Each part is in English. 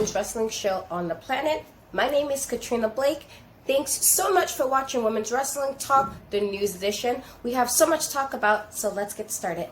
women's wrestling show on the planet. My name is Katrina Blake. Thanks so much for watching Women's Wrestling Talk, the news edition. We have so much to talk about, so let's get started.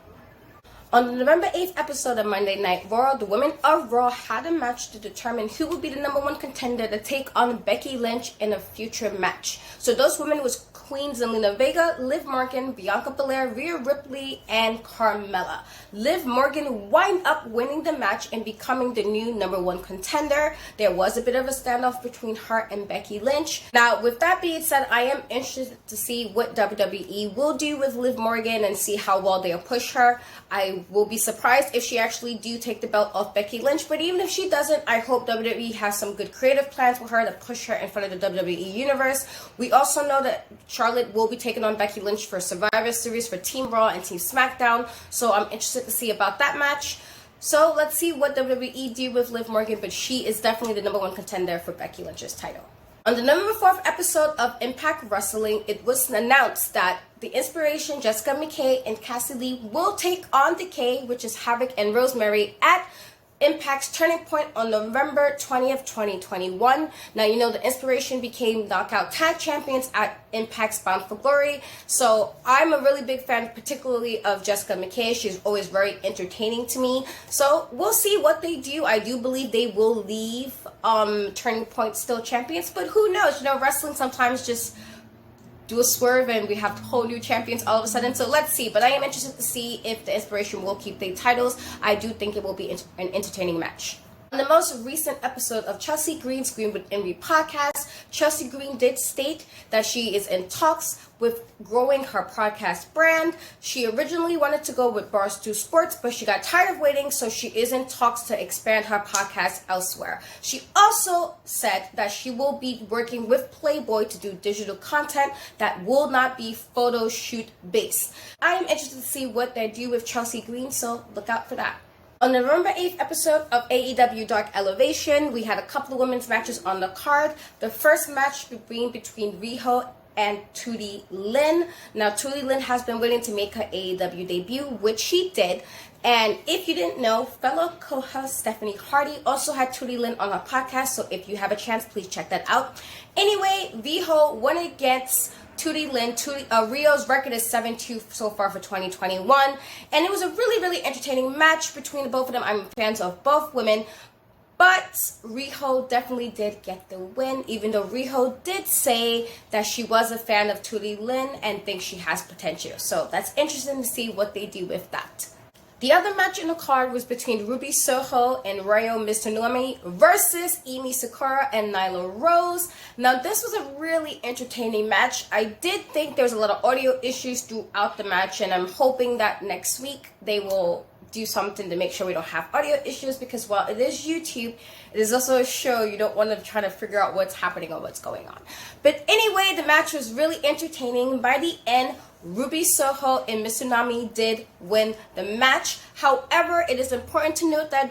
On the November 8th episode of Monday Night Raw, the women of Raw had a match to determine who would be the #1 contender to take on Becky Lynch in a future match. So those women was Queen Zelina Vega, Liv Morgan, Bianca Belair, Rhea Ripley, and Carmella. Liv Morgan wound up winning the match and becoming the new #1 contender. There was a bit of a standoff between her and Becky Lynch. Now, with that being said, I am interested to see what WWE will do with Liv Morgan and see how well they'll push her. I will be surprised if she actually do take the belt off Becky Lynch, but even if she doesn't, I hope WWE has some good creative plans for her to push her in front of the WWE Universe. We also know that Charlotte will be taking on Becky Lynch for Survivor Series for Team Raw and Team SmackDown, so I'm interested to see about that match. So let's see what WWE do with Liv Morgan, but she is definitely the #1 contender for Becky Lynch's title. On the November 4th episode of Impact Wrestling, it was announced that the IInspiration, Jessica McKay, and Cassie Lee will take on Decay, which is Havoc and Rosemary, at Impact's Turning Point on November 20th, 2021. Now, you know the IInspiration became Knockout Tag Champions at Impact's Bound for Glory. So I'm a really big fan, particularly of Jessica McKay. She's always very entertaining to me. So we'll see what they do. I do believe they will leave Turning Point still champions, but who knows? You know, wrestling sometimes just do a swerve and we have whole new champions all of a sudden. So let's see. But I am interested to see if the IInspiration will keep their titles. I do think it will be an entertaining match. On the most recent episode of Chelsea Green's Green with Envy podcast, Chelsea Green did state that she is in talks with growing her podcast brand. She originally wanted to go with Barstool Sports, but she got tired of waiting, so she is in talks to expand her podcast elsewhere. She also said that she will be working with Playboy to do digital content that will not be photo shoot based. I am interested to see what they do with Chelsea Green, so look out for that. On the November 8th episode of AEW Dark Elevation, we had a couple of women's matches on the card. The first match being between Riho and Tootie Lynn. Now, Tootie Lynn has been waiting to make her AEW debut, which she did. And if you didn't know, fellow co-host Stephanie Hardy also had Tootie Lynn on her podcast, so if you have a chance, please check that out. Anyway, Riho won against Tootie Lynn. Rio's record is 7-2 so far for 2021. And it was a really, really entertaining match between the both of them. I'm fans of both women. But Riho definitely did get the win, even though Riho did say that she was a fan of Tootie Lynn and thinks she has potential. So that's interesting to see what they do with that. The other match in the card was between Ruby Soho and Ryo Mizunami versus Emi Sakura and Nyla Rose. Now, this was a really entertaining match. I did think there was a lot of audio issues throughout the match, and I'm hoping that next week they will do something to make sure we don't have audio issues, because while it is YouTube, it is also a show. You don't want to try to figure out what's happening or what's going on. But anyway, the match was really entertaining. By the end, Ruby Soho and Mizunami did win the match. However, it is important to note that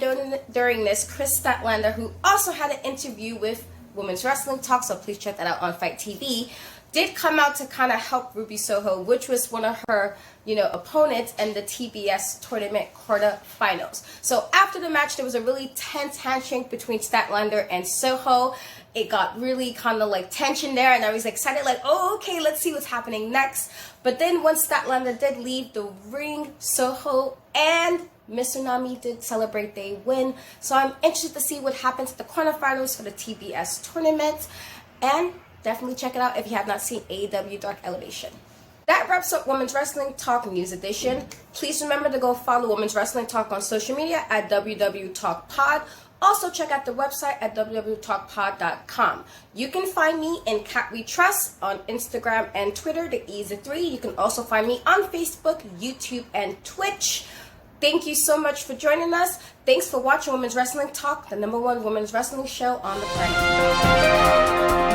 during this, Chris Statlander, who also had an interview with Women's Wrestling Talk, so please check that out on Fite TV, did come out to kind of help Ruby Soho, which was one of her, opponents in the TBS tournament quarterfinals. So after the match, there was a really tense handshake between Statlander and Soho. It got really kind of like tension there, and I was excited, like, oh, okay, let's see what's happening next. But then once Statlander did leave the ring, Soho and Mizunami did celebrate their win. So I'm interested to see what happens at the quarterfinals for the TBS tournament. And definitely check it out if you have not seen AEW Dark Elevation. That wraps up Women's Wrestling Talk News Edition. Please remember to go follow Women's Wrestling Talk on social media at WWTalkPod. Also, check out the website at www.talkpod.com. You can find me in Cat We Trust on Instagram and Twitter, the E's of 3. You can also find me on Facebook, YouTube, and Twitch. Thank you so much for joining us. Thanks for watching Women's Wrestling Talk, the #1 women's wrestling show on the planet.